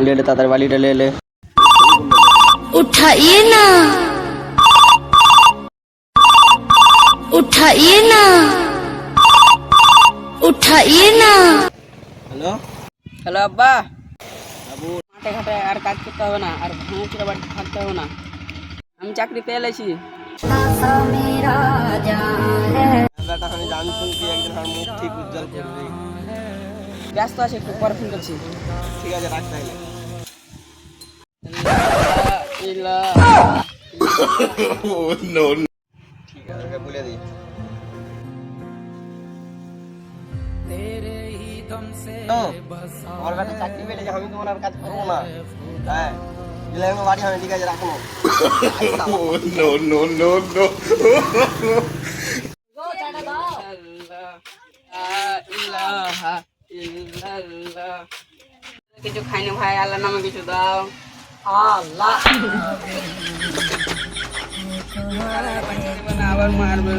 ले ले तातर वाली ले ले। उठाइए ना, उठाइए ना, उठाइए ना। हेलो হ্যালো আব্বা, बाबू মাঠে ঘাটে আর কাজ করতে হবে না, আর ভাঙচুরা বাড়িতে থাকতে হবে না। আমি চাকরি পেয়ে এলেছি। বেটা আমি জানতুম কি একদিন আমার মুখ ঠিক উজ্জ্বল করবি। ব্যস্ত আছে, একটু পরে ফোন করছি। ঠিক আছে রাখ তাহলে। ঠিক আছে ওকে বলে দিই। তো আমার বেটা চাকরি পেলে আমি তোমার আর কাজ করবো না। হ্যাঁ দিলে আমি বাড়ি হবে, ঠিক আছে রাখো। কিছু খাইনি ভাই, আল্লাহ নামে কিছু দাও। আল্লাহ আবার মারবে।